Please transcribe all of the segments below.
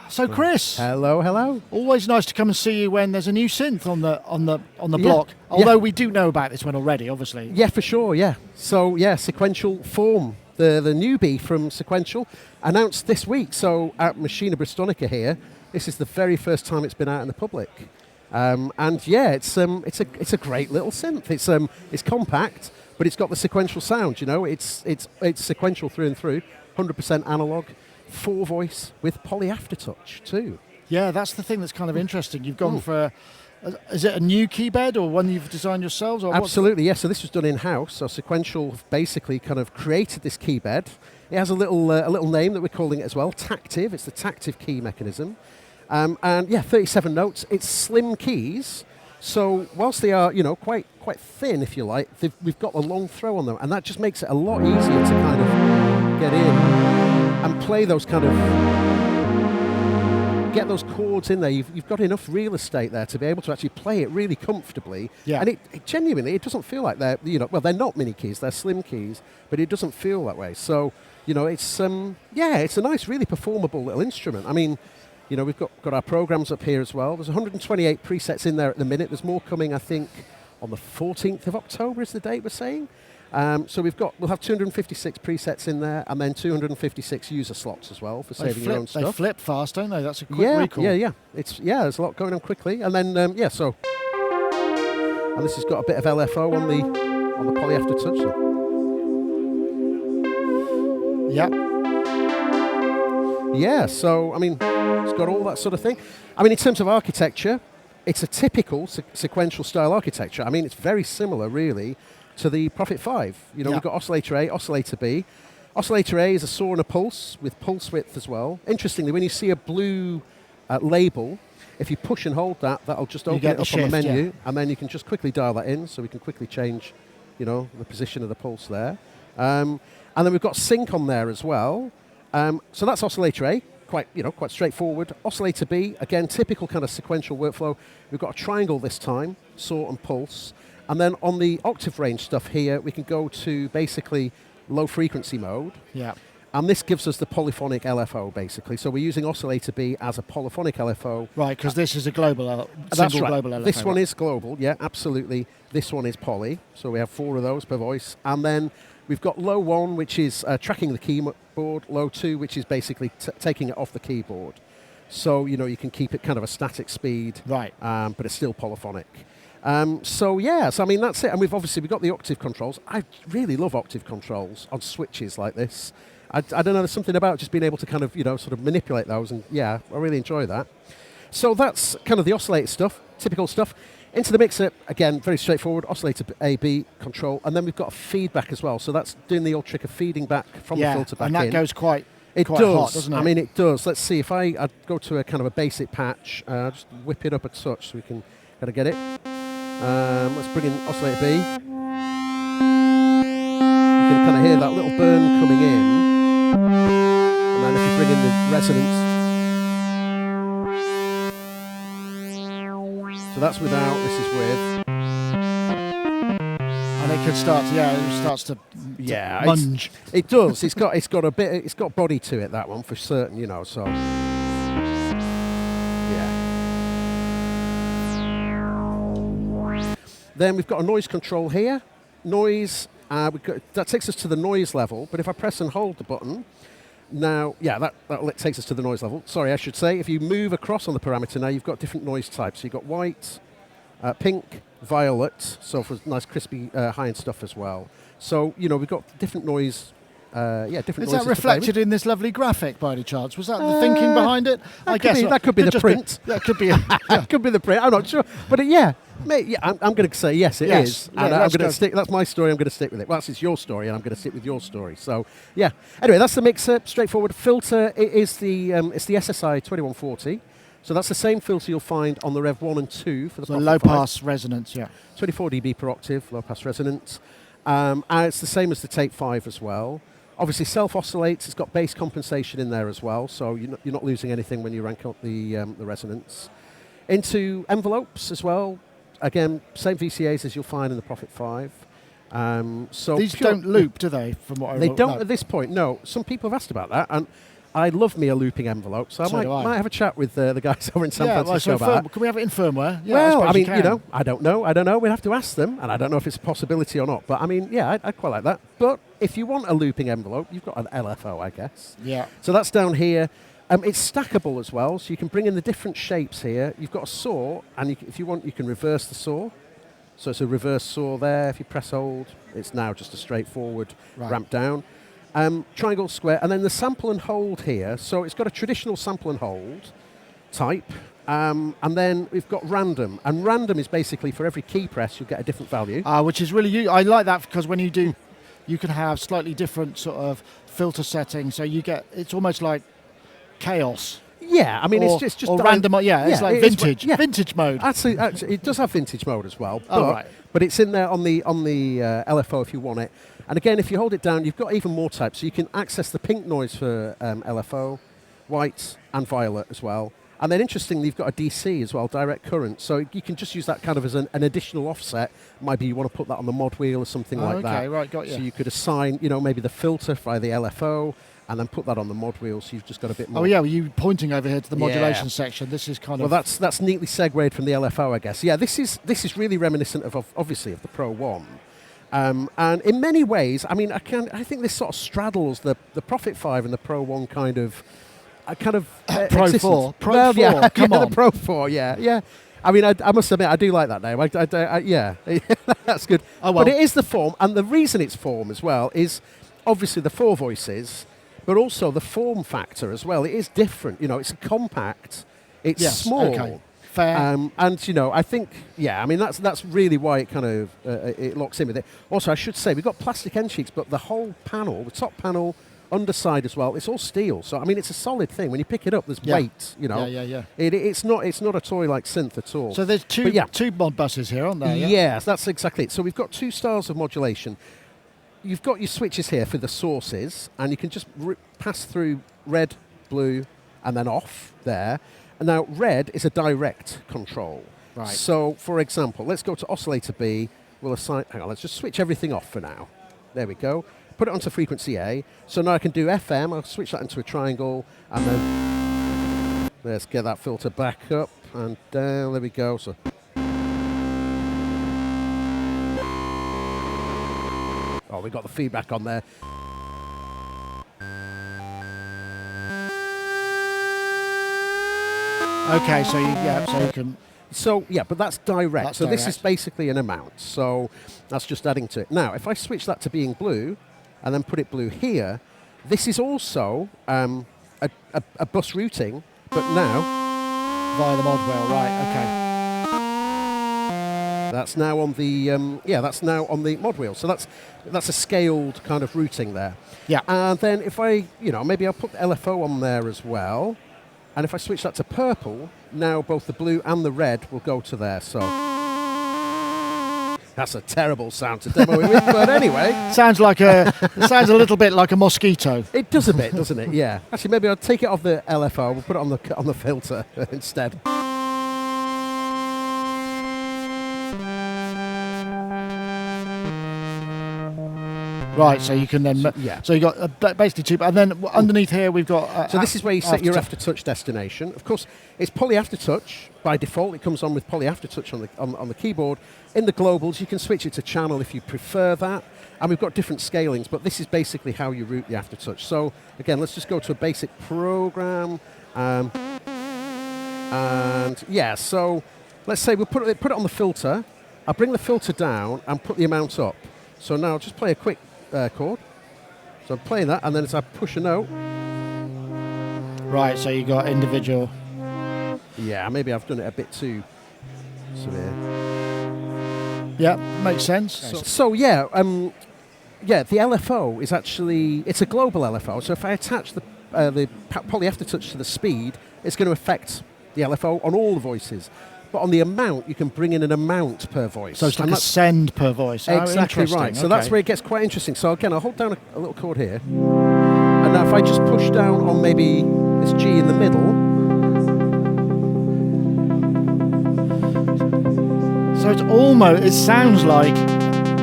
So Chris, hello. Always nice to come and see you when there's a new synth on the block. Although we do know about this one already, obviously. Yeah, for sure. Yeah. So yeah, Sequential Fourm, the newbie from Sequential, announced this week. So at Machina Bristronica here, this is the very first time it's been out in the public, and yeah, it's a great little synth. It's compact, but it's got the sequential sound. You know, it's sequential through and through, 100% analog. 4-voice with poly aftertouch too. Yeah, that's the thing that's kind of interesting. You've gone for, is it a new keybed or one you've designed yourselves? Or absolutely, yes. So this was done in-house. So Sequential have basically kind of created this keybed. It has a little name that we're calling it as well, Tactive. It's the Tactive key mechanism. And yeah, 37 notes. It's slim keys. So whilst they are, you know, quite thin, if you like, we've got a long throw on them, and that just makes it a lot easier to kind of get in and play those kind of, get those chords in there. You've got enough real estate there to be able to actually play it really comfortably. Yeah. And it genuinely, it doesn't feel like they're, you know, well, they're not mini keys, they're slim keys, but it doesn't feel that way. So, you know, it's it's a nice, really performable little instrument. I mean, you know, we've got our programs up here as well. There's 128 presets in there at the minute. There's more coming, I think, on the 14th of October is the date we're saying. So we'll have 256 presets in there, and then 256 user slots as well for saving your own stuff. They flip fast, don't they? That's a quick recall. Yeah. There's a lot going on quickly, and then and this has got a bit of LFO on the poly aftertouch. Yeah. Yeah. So I mean, it's got all that sort of thing. I mean, in terms of architecture, it's a typical sequential style architecture. I mean, it's very similar, really, to the Prophet 5. You know, we've got oscillator A, oscillator B. Oscillator A is a saw and a pulse with pulse width as well. Interestingly, when you see a blue label, if you push and hold that, that'll just open it up on the menu, and then you can just quickly dial that in, so we can quickly change, you know, the position of the pulse there. And then we've got sync on there as well. So that's oscillator A, quite straightforward. Oscillator B, again, typical kind of sequential workflow. We've got a triangle this time, saw and pulse. And then on the octave range stuff here, we can go to basically low frequency mode. Yeah. And this gives us the polyphonic LFO, basically. So we're using oscillator B as a polyphonic LFO. Right, because this is a global, global LFO. This one is global, yeah, absolutely. This one is poly. So we have 4 of those per voice. And then we've got low 1, which is tracking the keyboard. Low 2, which is basically taking it off the keyboard. So, you know, you can keep it kind of a static speed. Right. But it's still polyphonic. So I mean, that's it. And we've got the octave controls. I really love octave controls on switches like this. I don't know, there's something about just being able to kind of, you know, sort of manipulate those, and yeah, I really enjoy that. So that's kind of the oscillator stuff, typical stuff. Into the mixer, again, very straightforward, oscillator A, B, control, and then we've got a feedback as well. So that's doing the old trick of feeding back from the filter back in. And that goes quite hot, doesn't it? I mean, it does. Let's see, if I go to a kind of a basic patch, just whip it up a touch so we can kind of get it. Let's bring in oscillator B. You can kind of hear that little burn coming in. And then if you bring in the resonance. So that's without, this is with. And it could start, it starts to munge. It does. It's got a bit, it's got body to it, that one, for certain, you know, so. Then we've got a noise control here. Noise, that takes us to the noise level, but if I press and hold the button, now, that takes us to the noise level. Sorry, I should say, if you move across on the parameter now, you've got different noise types. So you've got white, pink, violet, so for nice crispy high-end stuff as well. So, you know, we've got different noise. Different. Is that reflected in this lovely graphic by any chance? Was that the thinking behind it? I guess that could be the print. That could be. That could be the print. I'm not sure, but I'm going to say yes, it is. And I'm going to stick. That's my story. I'm going to stick with it. Well, it's your story, and I'm going to stick with your story. So yeah. Anyway, that's the mixer. Straightforward filter. It is it's the SSI 2140. So that's the same filter you'll find on the Rev 1 and 2 for the low pass resonance. Yeah. 24 dB per octave, low pass resonance. And it's the same as the Tape 5 as well. Obviously, self-oscillates. It's got bass compensation in there as well, so you're not losing anything when you rank up the resonance. Into envelopes as well. Again, same VCAs as you'll find in the Prophet 5. So these don't loop, do they? From what I they don't know? at this point. No. Some people have asked about that, and I love me a looping envelope, so I might have a chat with the guys over in San Francisco about that. Can we have it in firmware? Yeah, well, I mean, I don't know. We'd have to ask them, and I don't know if it's a possibility or not. But I mean, yeah, I'd quite like that. But if you want a looping envelope, you've got an LFO, I guess. Yeah. So that's down here. It's stackable as well, so you can bring in the different shapes here. You've got a saw, and if you want, you can reverse the saw. So it's a reverse saw there. If you press hold, it's now just a straightforward ramp down. Triangle, square, and then the sample and hold here. So it's got a traditional sample and hold type, and then we've got random. And random is basically for every key press, you'll get a different value. Which is really, I like that because when you do, you can have slightly different sort of filter settings. So you get, it's almost like chaos. Yeah, I mean, it's just or random. It's like vintage, vintage mode. Actually, it does have vintage mode as well. Right. But it's in there on the LFO if you want it. And again, if you hold it down, you've got even more types. So you can access the pink noise for LFO, white and violet as well. And then interestingly, you've got a DC as well, direct current. So you can just use that kind of as an additional offset. Maybe you want to put that on the mod wheel or something like that. Okay, right, got you. So you could assign, maybe the filter via the LFO, and then put that on the mod wheel, so you've just got a bit more. Oh yeah, well, you pointing over here to the modulation section. This is kind of. Well, that's neatly segued from the LFO, I guess. Yeah, this is really reminiscent of obviously of the Pro 1. And in many ways, I mean, I think this sort of straddles the Prophet 5 and the Pro 1 kind of Pro existence. 4. Pro 4, yeah, come on. The Pro 4, yeah. I mean, I must admit, I do like that name. Yeah, that's good. Oh, well. But it is the Fourm, and the reason it's Fourm as well is obviously the 4 voices, but also the form factor as well. It is different. It's compact. It's small. Okay. Fair. And I think, I mean, that's really why it kind of it locks in with it. Also, I should say we've got plastic end sheets, but the whole panel, the top panel, underside as well, it's all steel. So I mean, it's a solid thing. When you pick it up, there's weight. Yeah. It's not a toy-like synth at all. So there's two mod buses here, aren't there? Yeah? Yes, that's exactly it. So we've got two styles of modulation. You've got your switches here for the sources, and you can just pass through red, blue, and then off there. And now red is a direct control. Right. So, for example, let's go to oscillator B. We'll assign. Hang on, let's just switch everything off for now. There we go. Put it onto frequency A. So now I can do FM. I'll switch that into a triangle, and then let's get that filter back up and down. There we go. So. Oh, we got the feedback on there. Okay, so you can. So but that's direct. That's This direct. is basically an amount. So that's just adding to it. Now, if I switch that to being blue, and then put it blue here, this is also a bus routing, but now Via the mod wheel, right? Okay. that's now on the mod wheel. So that's a scaled kind of routing there. Yeah. And then if I maybe I'll put the LFO on there as well. And if I switch that to purple, now both the blue and the red will go to there. So that's a terrible sound to demo it with, but anyway. It sounds a little bit like a mosquito. It does a bit, doesn't it? Yeah. Actually, maybe I'll take it off the LFO. We'll put it on the filter instead. Right, so you can then. So you got basically two, and then underneath here we've got. So this is where you set your Aftertouch destination. Of course, it's Poly Aftertouch by default. It comes on with Poly Aftertouch on the keyboard. In the globals, you can switch it to channel if you prefer that. And we've got different scalings, but this is basically how you route the Aftertouch. So again, let's just go to a basic program. So let's say we'll put it on the filter. I'll bring the filter down and put the amount up. So now I'll just play a quick chord. So I'm playing that, and then as I push a note. Right, so you got individual. Yeah, maybe I've done it a bit too severe. Yeah, makes sense. So the LFO is actually, it's a global LFO. So if I attach the Poly Aftertouch to the speed, it's going to affect the LFO on all the voices. But on the amount, you can bring in an amount per voice. So it's like a send per voice. Exactly right. So that's where it gets quite interesting. So again, I'll hold down a little chord here. And now if I just push down on maybe this G in the middle. So it sounds like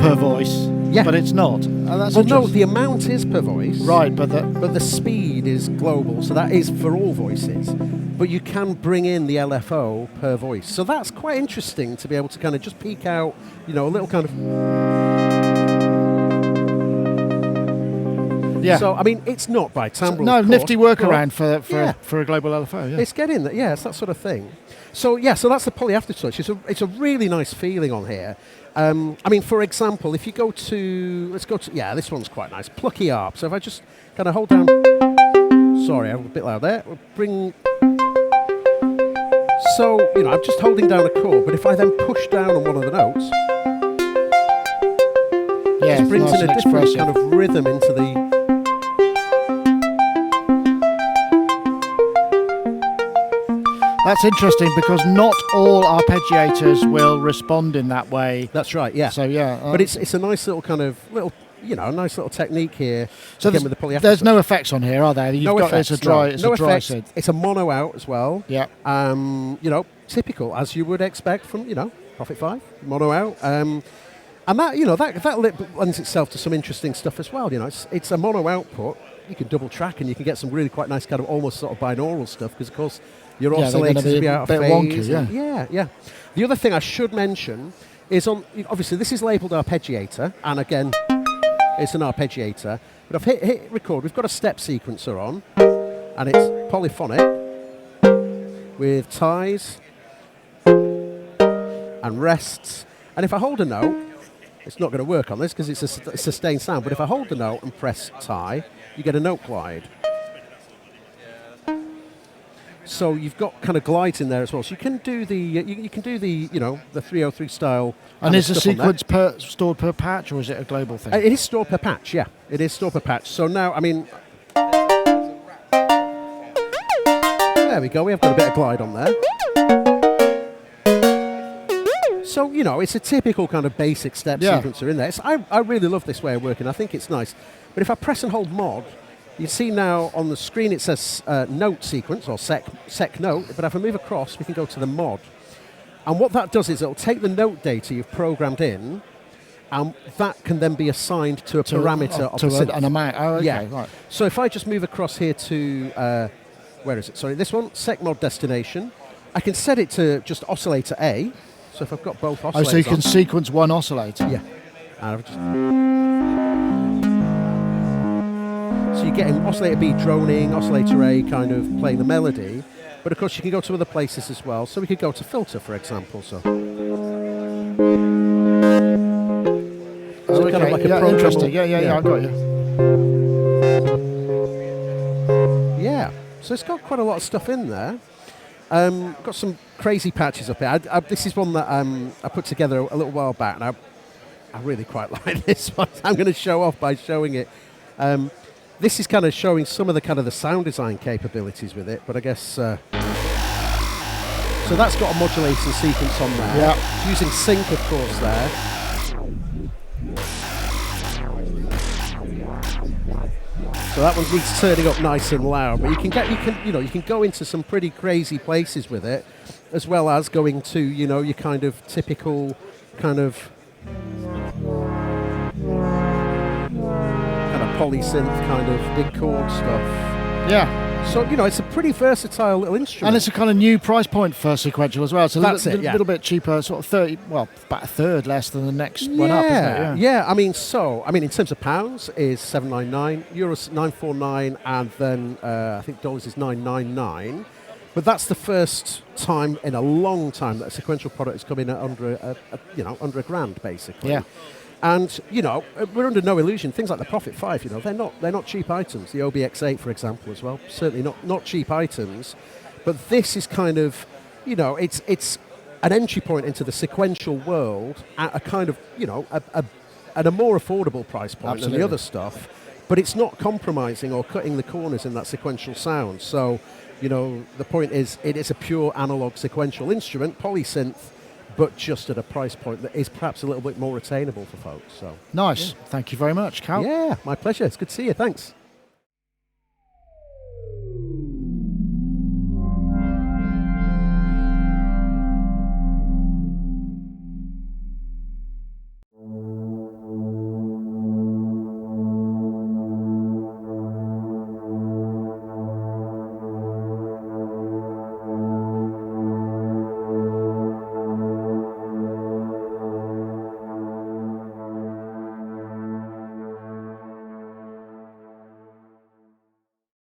per voice, but it's not. That's no, the amount is per voice. Right, but the speed is global, so that is for all voices. But you can bring in the LFO per voice. So that's quite interesting to be able to kind of just peek out, a little kind of... Yeah. So, I mean, it's not by timbre. No, nifty workaround for a global LFO, yeah. It's getting that, it's that sort of thing. So, so that's the Poly Aftertouch. It's a really nice feeling on here. I mean, for example, if you go to... Let's go to... Yeah, this one's quite nice. Plucky Arp. So if I just kind of hold down... Sorry, I'm a bit loud there. We'll bring... So, I'm just holding down a chord, but if I then push down on one of the notes... Yeah, it just brings in a different kind of rhythm into the... That's interesting because not all arpeggiators will respond in that way. That's right, yeah. So but it's a nice little kind of a nice little technique here. So with the Poly there's no effects on here, are there? No effects. It's a dry effects. synth. It's a mono out as well. Yeah. Typical as you would expect from Prophet 5 mono out. And that lends itself to some interesting stuff as well. It's a mono output. You can double track and you can get some really quite nice kind of almost sort of binaural stuff because of course your oscillators will be out of phase. Wonky, yeah. The other thing I should mention is obviously this is labelled arpeggiator, and again, it's an arpeggiator. But I've hit record. We've got a step sequencer on, and it's polyphonic with ties and rests. And if I hold a note, it's not going to work on this because it's a sustained sound. But if I hold the note and press tie, you get a note glide. So you've got kind of glides in there as well. So you can do the the 303 style. And is the sequence stored per patch or is it a global thing? It is stored per patch. Yeah, it is stored per patch. So now, I mean, there we go. We have got a bit of glide on there. So it's a typical kind of basic step sequencer in there. I really love this way of working. I think it's nice. But if I press and hold mod. You see now on the screen it says note sequence or sec note, but if I move across, we can go to the mod. And what that does is it'll take the note data you've programmed in, and that can then be assigned to a parameter of the synth. An amount. Oh, okay, right. So if I just move across here to, where is it? Sorry, this one, sec mod destination. I can set it to just oscillator A. So if I've got both oscillators so you can sequence one oscillator? Yeah. And I've just... So you're getting oscillator B droning, oscillator A kind of playing the melody. But of course you can go to other places as well. So we could go to filter, for example. So kind of like a interesting. Yeah, I got you. Yeah, so it's got quite a lot of stuff in there. Got some crazy patches up here. This is one that I put together a little while back, and I really quite like this one. I'm going to show off by showing it. This is kind of showing some of the sound design capabilities with it, but I guess so that's got a modulation sequence on there. Yeah. It's using sync, of course, there. So that one needs turning up nice and loud, but you can go into some pretty crazy places with it, as well as going to your kind of typical kind of polysynth kind of big chord stuff. Yeah. So, it's a pretty versatile little instrument. And it's a kind of new price point for Sequential as well. So that's a little bit cheaper, sort of 30, well, about a third less than the next one up, isn't it? Yeah. I mean, in terms of pounds is €799, euros 949, and then I think dollars is 999. But that's the first time in a long time that a Sequential product has come in at under a grand, basically. Yeah. And we're under no illusion. Things like the Prophet 5, they're not cheap items. The OBX8, for example, as well, certainly not cheap items. But this is kind of, it's an entry point into the Sequential world at a kind of, at a more affordable price point than the other stuff. but it's not compromising or cutting the corners in that sequential sound. So, you know, the point is, it is a pure analog sequential instrument, polysynth, but just at a price point that is perhaps a little bit more attainable for folks. So Nice. Thank you very much, Cal. yeah, my pleasure. It's good to see you. Thanks.